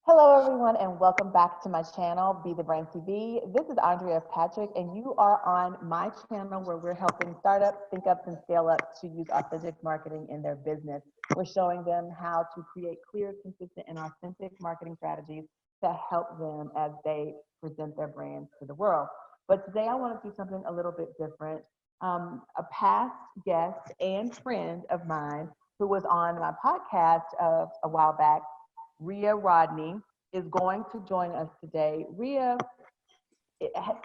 Hello, everyone, and welcome back to my channel, Be the Brand TV. This is Andrea Patrick, and you are on my channel where we're helping startups, think ups, and scale up to use authentic marketing in their business. We're showing them how to create clear, consistent, and authentic marketing strategies to help them as they present their brands to the world. But today I want to do something a little bit different. A past guest and friend of mine who was on my podcast a while back, Reea Rodney, is going to join us today. Reea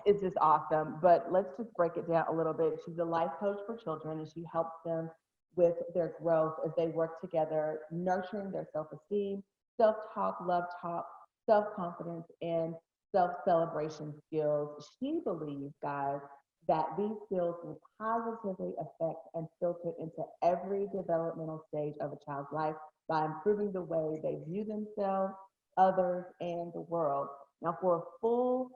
is just awesome, but let's just break it down a little bit. She's a life coach for children, and she helps them with their growth as they work together, nurturing their self-esteem, self-talk, love-talk, self-confidence, and self-celebration skills. She believes, guys, that these skills will positively affect and filter into every developmental stage of a child's life by improving the way they view themselves, others, and the world. Now, for a full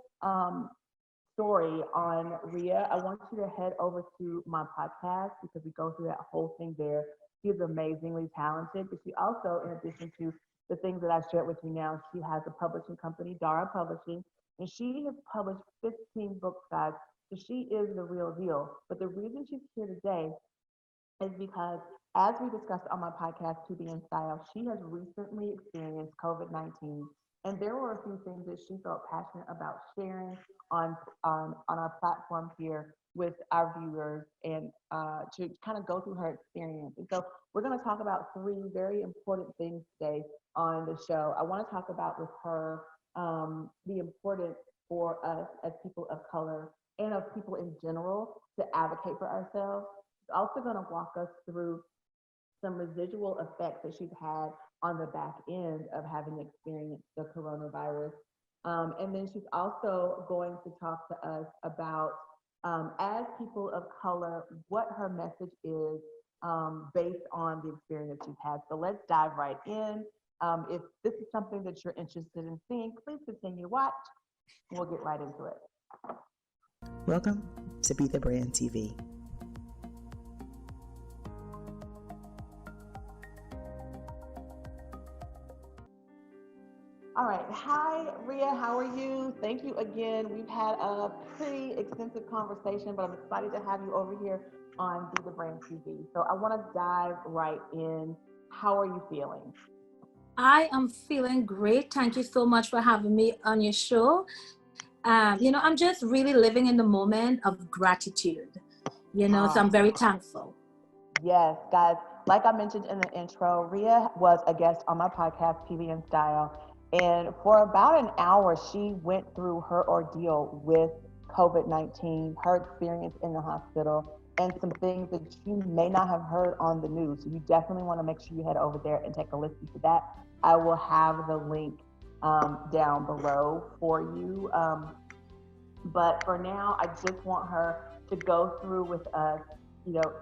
story on Reea, I want you to head over to my podcast because we go through that whole thing there. She's amazingly talented, but she also, in addition to the things that I shared with you now, she has a publishing company, Dara Publishing, and she has published 15 books, guys. So she is the real deal. But the reason she's here today is because, as we discussed on my podcast, To Be in Style, she has recently experienced COVID-19, and there were a few things that she felt passionate about sharing on our platform here with our viewers, and to kind of go through her experience. And so we're going to talk about three very important things today on the show. I want to talk about with her the importance for us as people of color and of people in general to advocate for ourselves. She's also going to walk us through some residual effects that she's had on the back end of having experienced the coronavirus. And then she's also going to talk to us about, as people of color, what her message is based on the experience she's had. So let's dive right in. If this is something that you're interested in seeing, please continue to watch. We'll get right into it. Welcome to Be the Brand TV. All right. Hi, Reea. How are you? Thank you again. We've had a pretty extensive conversation, but I'm excited to have you over here on Be the Brand TV. So I want to dive right in. How are you feeling? I am feeling great. Thank you so much for having me on your show. I'm just really living in the moment of gratitude, so I'm very thankful. Yes, guys. Like I mentioned in the intro, Reea was a guest on my podcast, TV in Style. And for about an hour, she went through her ordeal with COVID-19, her experience in the hospital, and some things that you may not have heard on the news. So you definitely want to make sure you head over there and take a listen to that. I will have the link down below for you. But for now, I just want her to go through with us,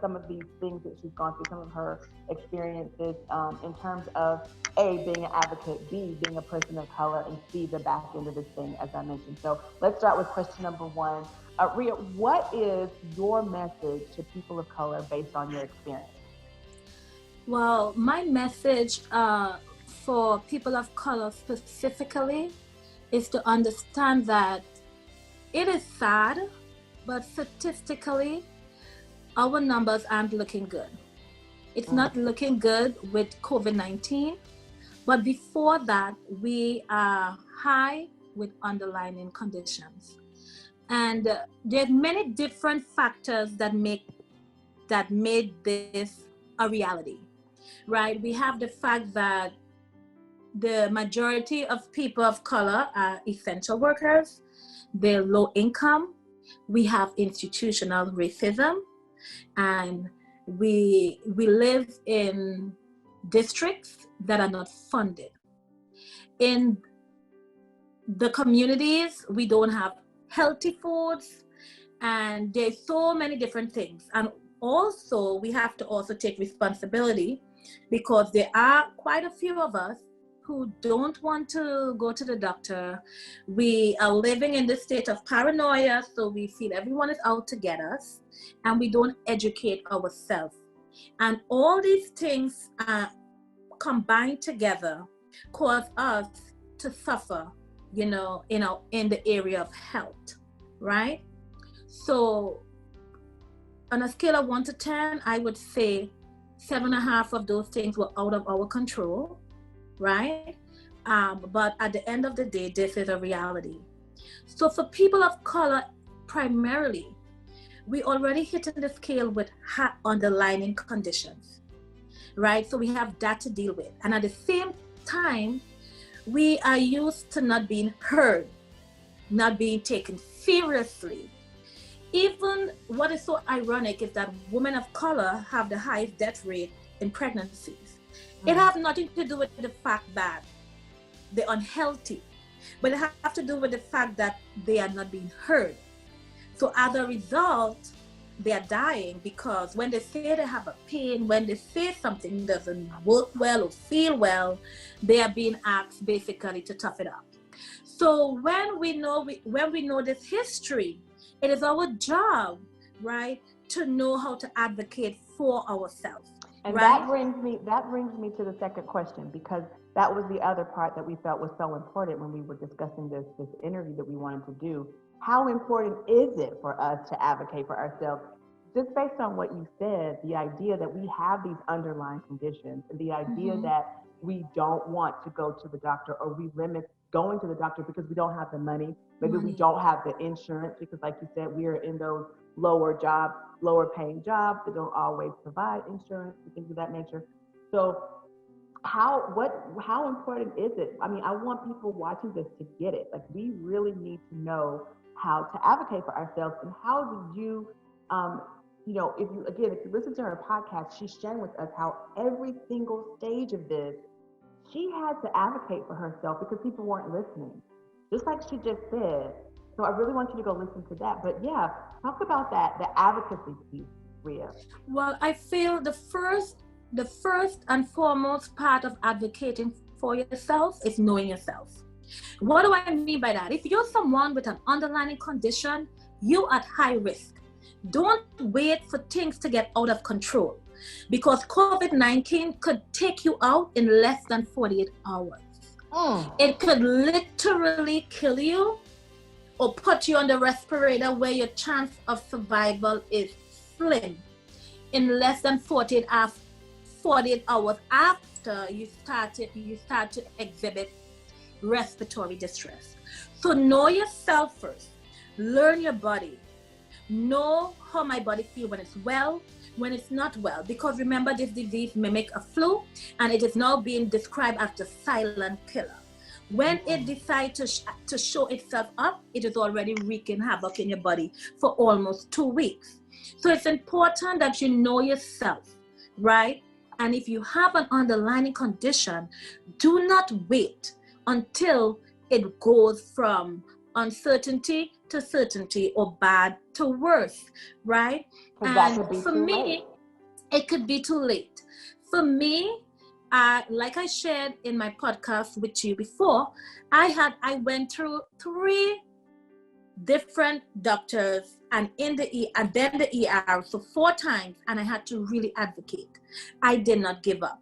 some of these things that she's gone through, some of her experiences in terms of A, being an advocate, B, being a person of color, and C, the back end of this thing, as I mentioned. So let's start with question number one. Reea, what is your message to people of color based on your experience? Well, my message for people of color specifically is to understand that it is sad, but statistically, our numbers aren't looking good. It's not looking good with COVID-19, but before that, we are high with underlying conditions. And there are many different factors that made this a reality, right? We have the fact that the majority of people of color are essential workers. They're low income. We have institutional racism, and we live in districts that are not funded. In the communities, we don't have healthy foods, and there's so many different things. And also, we have to also take responsibility because there are quite a few of us who don't want to go to the doctor. We are living in this state of paranoia, so we feel everyone is out to get us, and we don't educate ourselves. And all these things combined together cause us to suffer, in the area of health, right? So on a scale of 1 to 10, I would say 7.5 of those things were out of our control, right? But at the end of the day, this is a reality. So for people of color, primarily, we already hit the scale with underlying conditions, right? So we have that to deal with. And at the same time, we are used to not being heard, not being taken seriously. Even what is so ironic is that women of color have the highest death rate in pregnancies. It has nothing to do with the fact that they're unhealthy, but it has to do with the fact that they are not being heard. So as a result, they are dying because when they say they have a pain, when they say something doesn't work well or feel well, they are being asked basically to tough it up. So when we know this history, it is our job, right, to know how to advocate for ourselves. And right? that brings me to the second question, because that was the other part that we felt was so important when we were discussing this interview that we wanted to do. How important is it for us to advocate for ourselves? Just based on what you said, the idea that we have these underlying conditions, and the idea that we don't want to go to the doctor, or we limit going to the doctor because we don't have the money. Maybe we don't have the insurance, because like you said, we are in those lower paying jobs that don't always provide insurance and things of that nature. So how important is it? I mean, I want people watching this to get it. Like, we really need to know how to advocate for ourselves. And how do you, if you listen to her podcast, she's sharing with us how every single stage of this, she had to advocate for herself because people weren't listening, just like she just said. So I really want you to go listen to that. But yeah, talk about that, the advocacy piece, Reea. Well, I feel the first and foremost part of advocating for yourself is knowing yourself. What do I mean by that? If you're someone with an underlying condition, you're at high risk. Don't wait for things to get out of control, because COVID-19 could take you out in less than 48 hours. It could literally kill you or put you on the respirator, where your chance of survival is slim in less than 48 hours after you start to exhibit respiratory distress. So know yourself first. Learn your body. Know how my body feels when it's well, when it's not well. Because remember, this disease mimics a flu, and it is now being described as the silent killer. When it decides to show itself up, it is already wreaking havoc in your body for almost 2 weeks. So it's important that you know yourself, right? And if you have an underlying condition, do not wait until it goes from uncertainty to certainty, or bad to worse, right? And for me, it could be too late. For me, like I shared in my podcast with you before, I went through 3 different doctors and then the ER, so 4 times, and I had to really advocate. I did not give up.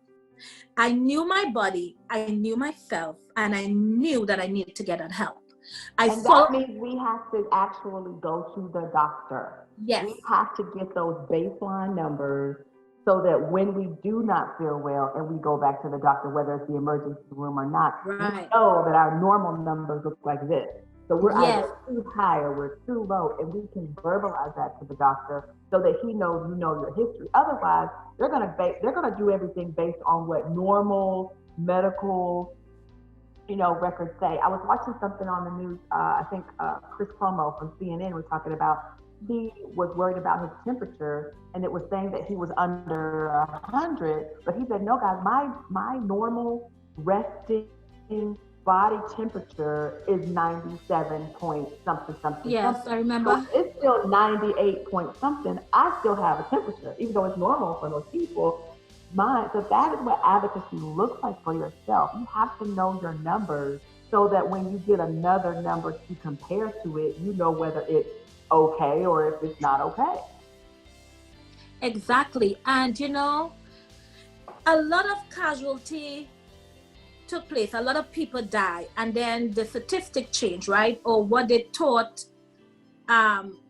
I knew my body, I knew myself, and I knew that I needed to get that help. That means we have to actually go to the doctor. Yes. We have to get those baseline numbers, so that when we do not feel well and we go back to the doctor, whether it's the emergency room or not, we know that our normal numbers look like this. So we're either too high or we're too low, and we can verbalize that to the doctor so that he knows you know your history. Otherwise, they're gonna do everything based on what normal medical records say. I was watching something on the news. I think Chris Cuomo from CNN was talking about, he was worried about his temperature, and it was saying that he was under 100. But he said, no, guys, my normal resting body temperature is 97 point something. Yes, I remember. So it's still 98 point something. I still have a temperature, even though it's normal for most people. So that is what advocacy looks like for yourself. You have to know your numbers, so that when you get another number to compare to it, you know whether it's okay or if it's not okay. Exactly. And a lot of casualty took place, a lot of people die, and then the statistic changed, right? Or what they thought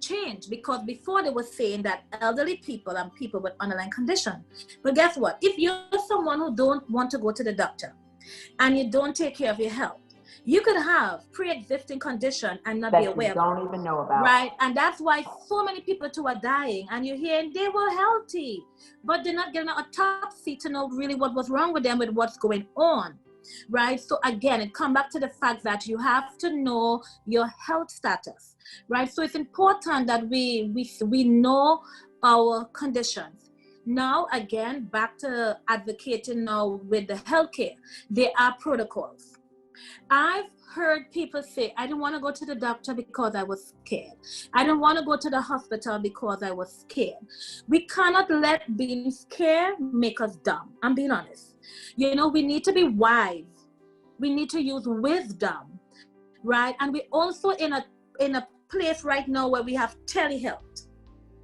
changed, because before they were saying that elderly people and people with underlying condition. But guess what? If you're someone who don't want to go to the doctor and you don't take care of your health, you could have pre-existing condition and not that be aware you don't even know about. Right, and that's why so many people too are dying, and you're hearing they were healthy, but they're not getting an autopsy to know really what was wrong with them, with what's going on, right? So again, it comes back to the fact that you have to know your health status, right? So it's important that we know our conditions. Now, again, back to advocating now with the healthcare, there are protocols. I've heard people say, I didn't want to go to the doctor because I was scared. I didn't want to go to the hospital because I was scared. We cannot let being scared make us dumb. I'm being honest. You know, we need to be wise. We need to use wisdom, right? And we're also in a place right now where we have telehealth,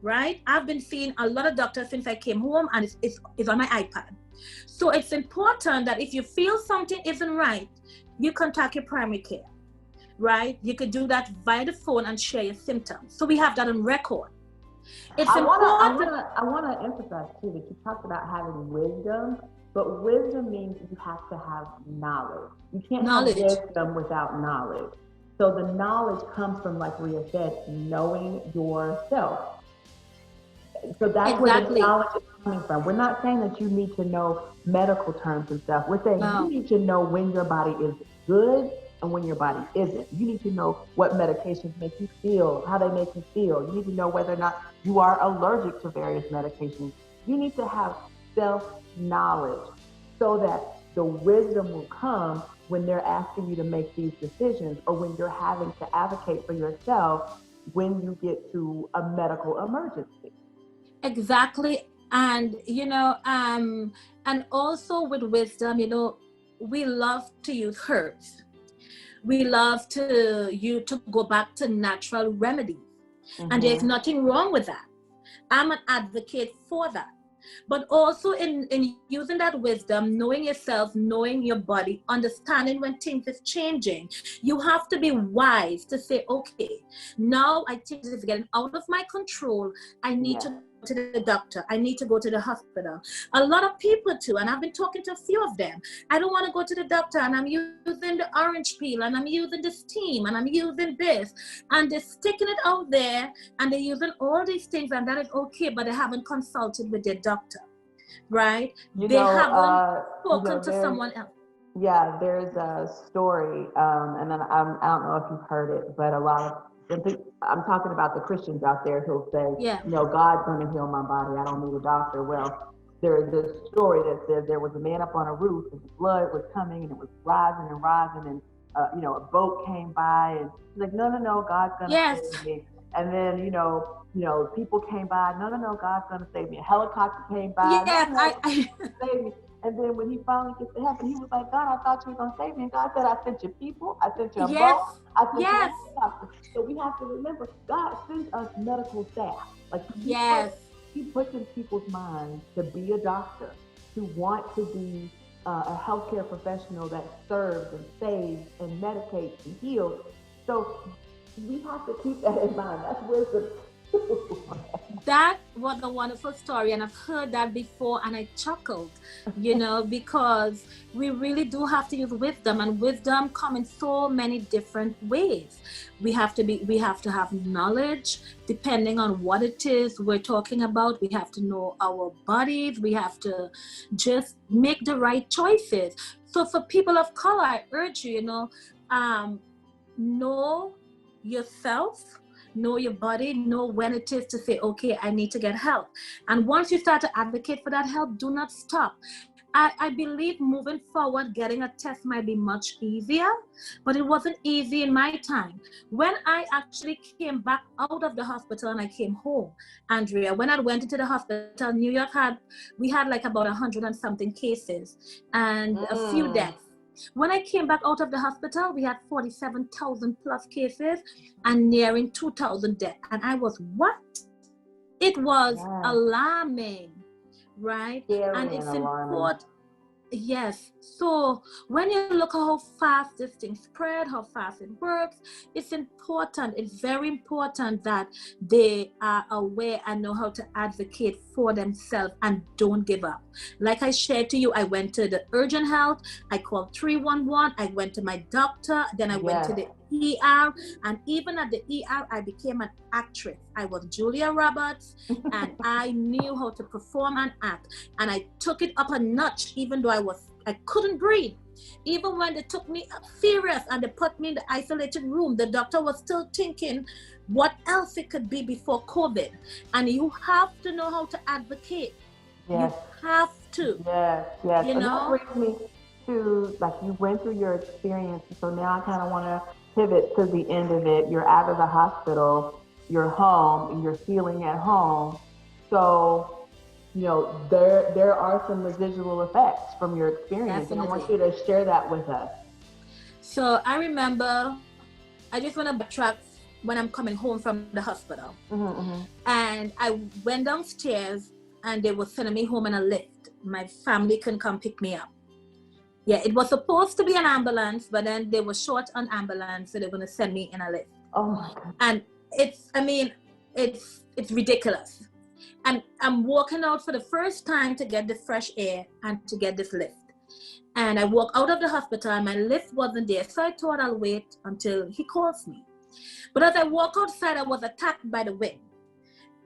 right? I've been seeing a lot of doctors since I came home, and it's on my iPad. So it's important that if you feel something isn't right, you contact your primary care, right? You could do that via the phone and share your symptoms. So we have that on record. It's important. I want to emphasize too that you talked about having wisdom, but wisdom means you have to have knowledge. You can't have wisdom without knowledge. So the knowledge comes from, like Reea said, knowing yourself. So that's where the knowledge is coming from. We're not saying that you need to know medical terms and stuff. We're saying you need to know when your body is good and when your body isn't. You need to know what medications make you feel, how they make you feel. You need to know whether or not you are allergic to various medications. You need to have self-knowledge so that the wisdom will come when they're asking you to make these decisions, or when you're having to advocate for yourself when you get to a medical emergency. Exactly. And, you know, and also with wisdom, you know, we love to use herbs. We love to go back to natural remedies. And there's nothing wrong with that. I'm an advocate for that. But also in using that wisdom, knowing yourself, knowing your body, understanding when things is changing, you have to be wise to say, okay, now I think this is getting out of my control. I need to go to the doctor. I need to go to the hospital. A lot of people too, and I've been talking to a few of them. I don't want to go to the doctor, and I'm using the orange peel, and I'm using the steam, and I'm using this, and they're sticking it out there, and they're using all these things, and that is okay, but they haven't consulted with their doctor, right? They haven't spoken to someone else. Yeah, there's a story, and then I don't know if you've heard it, but a lot of, I'm talking about the Christians out there who'll say, you know, God's going to heal my body. I don't need a doctor. Well, there is this story that says there was a man up on a roof, and the blood was coming, and it was rising and rising, and you know, a boat came by, and he's like, no, God's going to save me. And then, you know, people came by, no, God's going to save me. A helicopter came by, save me. And then when he finally gets to heaven, he was like, God, I thought you were going to save me. And God said, I sent you people, I sent you a boat, I sent you a helicopter. So we have to remember, God sends us medical staff. Like he puts in people's minds to be a doctor, to want to be a healthcare professional that serves and saves and medicates and heals. So we have to keep that in mind. That's wisdom. That was a wonderful story, and I've heard that before, and I chuckled, you know, because we really do have to use wisdom, and wisdom comes in so many different ways. We have to have knowledge depending on what it is we're talking about. We have to know our bodies. We have to just make the right choices. So for people of color, I urge you, you know, know yourself, know your body, know when it is to say, okay, I need to get help. And once you start to advocate for that help, do not stop. I believe moving forward, getting a test might be much easier, but it wasn't easy in my time. When I actually came back out of the hospital and I came home, Andrea, when I went into the hospital, New York we had like about 100 and something cases and a few deaths. When I came back out of the hospital, we had 47,000 plus cases and nearing 2,000 deaths. And I was, what? It was alarming, right? Scary and it's important. Yes. So when you look at how fast this thing spread, how fast it works, it's important. It's very important that they are aware and know how to advocate for themselves and don't give up. Like I shared to you, I went to the urgent health, I called 311, I went to my doctor, then I went to the ER, and even at the ER, I became an actress. I was Julia Roberts, and I knew how to perform and act. And I took it up a notch, even though I couldn't breathe. Even when they took me serious and they put me in the isolated room, the doctor was still thinking what else it could be before COVID. And you have to know how to advocate. Yes. You have to. Yes, yes. You And know? that brings me to, like, you went through your experience, so now I kind of want to pivot to the end of it. You're out of the hospital, you're home, and you're healing at home. So, you know, there are some residual effects from your experience. Definitely. And I want you to share that with us. So I remember, I just want to backtrack when I'm coming home from the hospital. And I went downstairs and they were sending me home in a lift. My family couldn't come pick me up. Yeah, it was supposed to be an ambulance, but then they were short on ambulance, so they're going to send me in a lift. Oh my God. And it's ridiculous. And I'm walking out for the first time to get the fresh air and to get this lift. And I walk out of the hospital and my lift wasn't there. So I thought I'll wait until he calls me. But as I walk outside, I was attacked by the wind.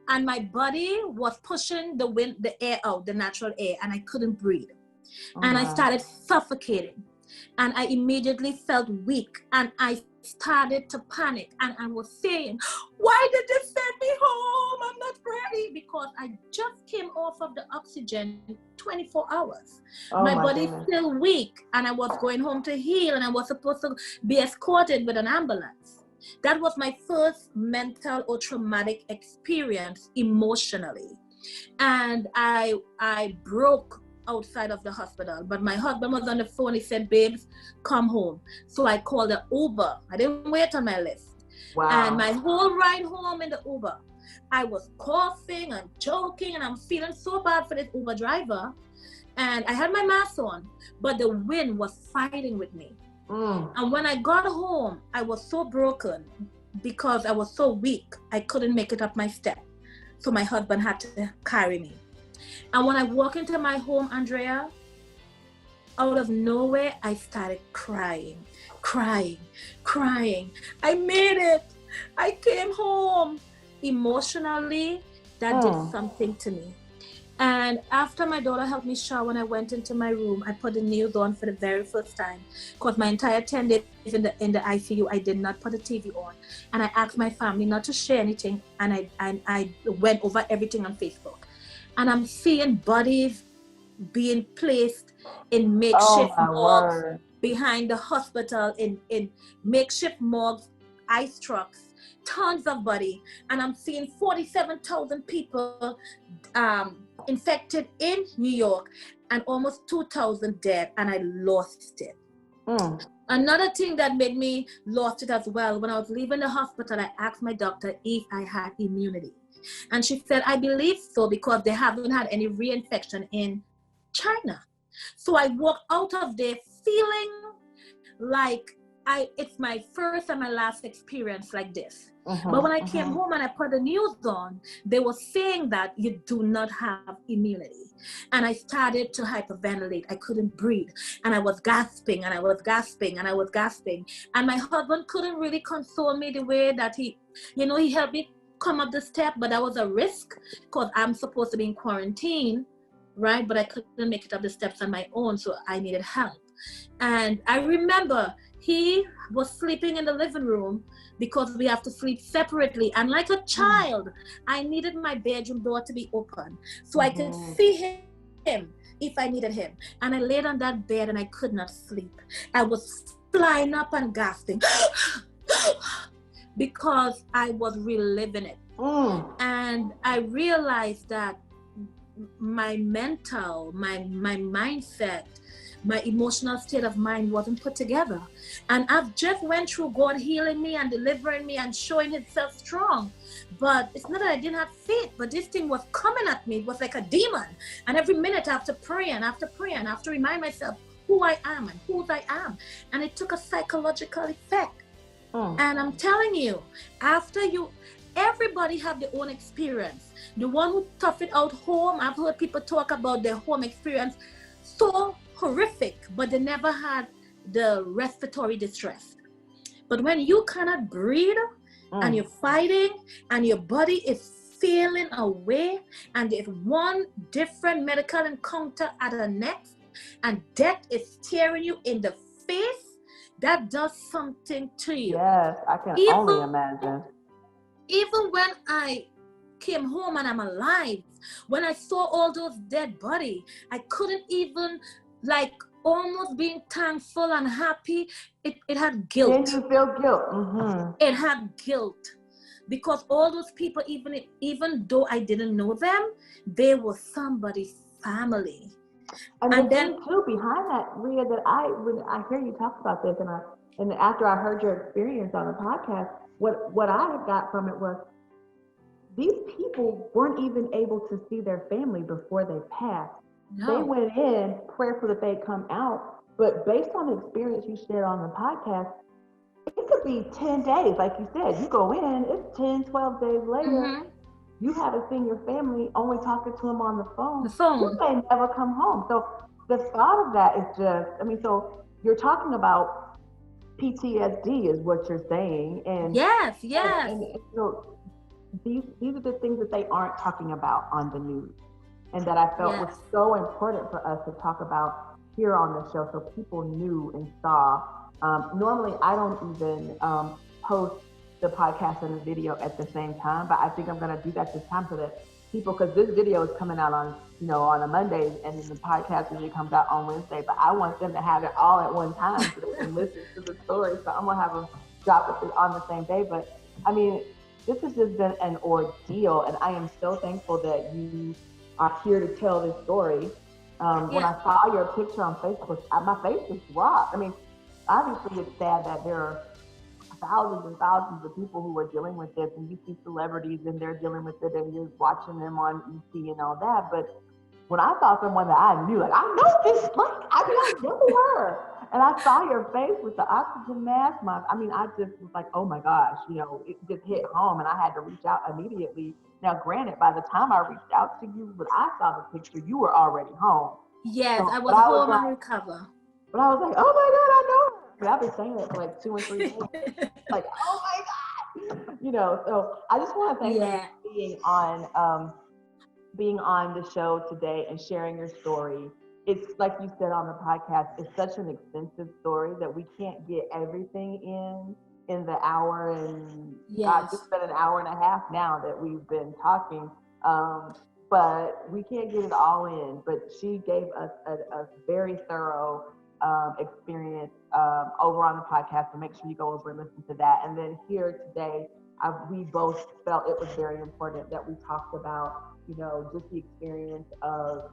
And my body was pushing the air out, the natural air, and I couldn't breathe. And I started suffocating. And I immediately felt weak. And I started to panic. And I was saying, why did they send me home? I'm not ready. Because I just came off of the oxygen 24 hours. My body's still weak. And I was going home to heal. And I was supposed to be escorted with an ambulance. That was my first mental or traumatic experience emotionally. And I broke outside of the hospital, but my husband was on the phone. He said, babes, come home. So I called the Uber. I didn't wait on my list. Wow. And my whole ride home in the Uber, I was coughing and choking, and I'm feeling so bad for this Uber driver. And I had my mask on, but the wind was fighting with me. And when I got home, I was so broken because I was so weak. I couldn't make it up my step. So my husband had to carry me. And when I walk into my home, Andrea, out of nowhere, I started crying. I made it. I came home. Emotionally, that did something to me. And after my daughter helped me shower and I went into my room, I put the news on for the very first time. Because my entire 10 days in the ICU, I did not put the TV on. And I asked my family not to share anything. And I went over everything on Facebook. And I'm seeing bodies being placed in makeshift morgues behind the hospital, in makeshift morgues, ice trucks, tons of bodies. And I'm seeing 47,000 people infected in New York and almost 2,000 dead, and I lost it. Another thing that made me lost it as well, when I was leaving the hospital, I asked my doctor if I had immunity. And she said, I believe so, because they haven't had any reinfection in China. So I walked out of there feeling like it's my first and my last experience like this. But when I came home and I put the news on, they were saying that you do not have immunity. And I started to hyperventilate. I couldn't breathe. And I was gasping and I was gasping and I was gasping. And my husband couldn't really console me the way that he helped me come up the step, but that was a risk because I'm supposed to be in quarantine, right? But I couldn't make it up the steps on my own, so I needed help. And I remember he was sleeping in the living room because we have to sleep separately. And like a child, I needed my bedroom door to be open so I could see him if I needed him. And I laid on that bed and I could not sleep. I was flying up and gasping because I was reliving it. And I realized that my mental, my mindset, my emotional state of mind wasn't put together. And I've just went through God healing me and delivering me and showing himself strong. But it's not that I didn't have faith, but this thing was coming at me. It was like a demon. And every minute I have to pray and I have to pray and I have to remind myself who I am and whose I am. And it took a psychological effect. And I'm telling you, everybody have their own experience. The one who tough it out home, I've heard people talk about their home experience, so horrific, but they never had the respiratory distress. But when you cannot breathe and you're fighting and your body is failing away and there's one different medical encounter at the next and death is staring you in the face, that does something to you. Yes, I can only imagine. Even when I came home and I'm alive, when I saw all those dead bodies, I couldn't even, like, almost being thankful and happy. It had guilt. Then you feel guilt. It had guilt. Because all those people, even though I didn't know them, they were somebody's family. And then too, behind that, Reea, that when I hear you talk about this, and after I heard your experience on the podcast, what I got from it was these people weren't even able to see their family before they passed. No. They went in prayerful that they'd come out, but based on the experience you shared on the podcast, it could be 10 days, like you said. You go in, it's 10, 12 days later. You haven't seen your family, only talking to them on the phone. You may never come home. So the thought of that is just, so you're talking about PTSD is what you're saying. And yes. And so these are the things that they aren't talking about on the news. And that I felt was so important for us to talk about here on the show so people knew and saw. Normally, I don't even post the podcast and the video at the same time, but I think I'm going to do that this time so that people, because this video is coming out on a Monday and then the podcast usually comes out on Wednesday, but I want them to have it all at one time so they can listen to the story. So I'm going to have them drop it on the same day. But this has just been an ordeal, and I am so thankful that you are here to tell this story. When I saw your picture on Facebook, my face just dropped. Obviously it's sad that there are thousands and thousands of people who are dealing with this, and you see celebrities and they're dealing with it and you're watching them on ET and all that. But when I saw someone that I knew, I know this, I know her. And I saw your face with the oxygen mask. I just was like, oh my gosh, it just hit home, and I had to reach out immediately. Now, granted, by the time I reached out to you, when I saw the picture, you were already home. Yes, so, I was home and recover. But I was like, oh my God, I know her. But I've been saying it for like 2 or 3 days. Like, oh my God. So I just want to thank you for being on the show today and sharing your story. It's like you said on the podcast, it's such an extensive story that we can't get everything in the hour, and it's been an hour and a half now that we've been talking. But we can't get it all in. But she gave us a very thorough experience over on the podcast, so make sure you go over and listen to that. And then here today, we both felt it was very important that we talked about, just the experience of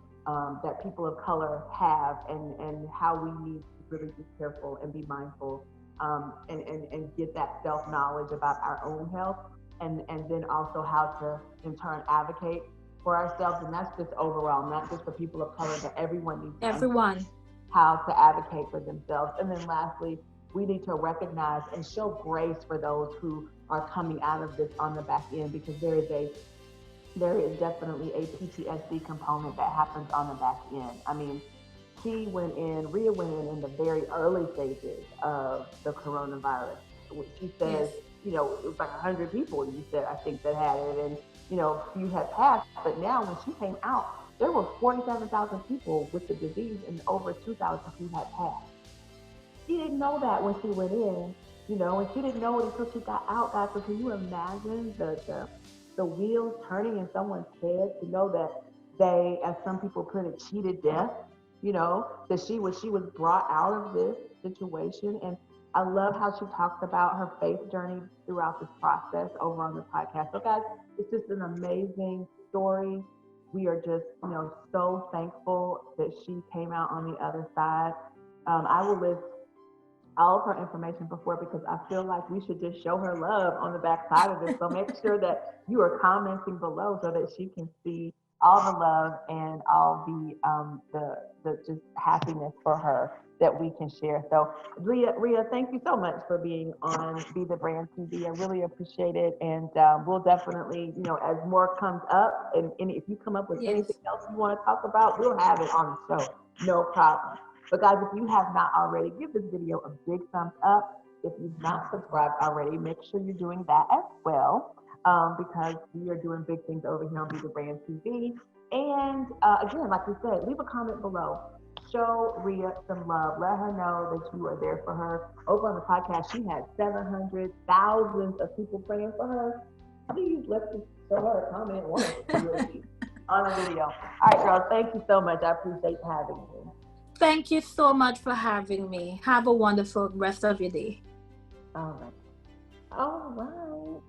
that people of color have, and how we need to really be careful and be mindful, and get that self-knowledge about our own health, and then also how to in turn advocate for ourselves. And that's just overall, not just for people of color, but everyone needs to understand how to advocate for themselves. And then lastly, we need to recognize and show grace for those who are coming out of this on the back end, because there is definitely a PTSD component that happens on the back end. Reea went in the very early stages of the coronavirus. She says, it was like 100 people, you said, I think, that had it, and few had passed. But now when she came out, there were 47,000 people with the disease and over 2,000 who had passed. She didn't know that when she went in, and she didn't know it until she got out, guys. So can you imagine the wheels turning in someone's head to know that they, as some people put it, cheated death, that she was brought out of this situation. And I love how she talks about her faith journey throughout this process over on the podcast. So guys, it's just an amazing story. we are just, so thankful that she came out on the other side. I will list all of her information before, because I feel like we should just show her love on the back side of this. So make sure that you are commenting below so that she can see all the love and all the just happiness for her that we can share. So Reea, thank you so much for being on Be the Brand TV. I really appreciate it. And we'll definitely, as more comes up, and if you come up with anything else you want to talk about, we'll have it on the show. No problem. But guys, if you have not already, give this video a big thumbs up. If you've not subscribed already, make sure you're doing that as well, because we are doing big things over here on Be the Brand TV. And again, like we said, leave a comment below. Show Reea some love. Let her know that you are there for her. Over on the podcast, she had 700,000 of people praying for her. Please, let's just show her a comment once on a video. All right, girls, thank you so much. I appreciate having you. Thank you so much for having me. Have a wonderful rest of your day. All right. All right.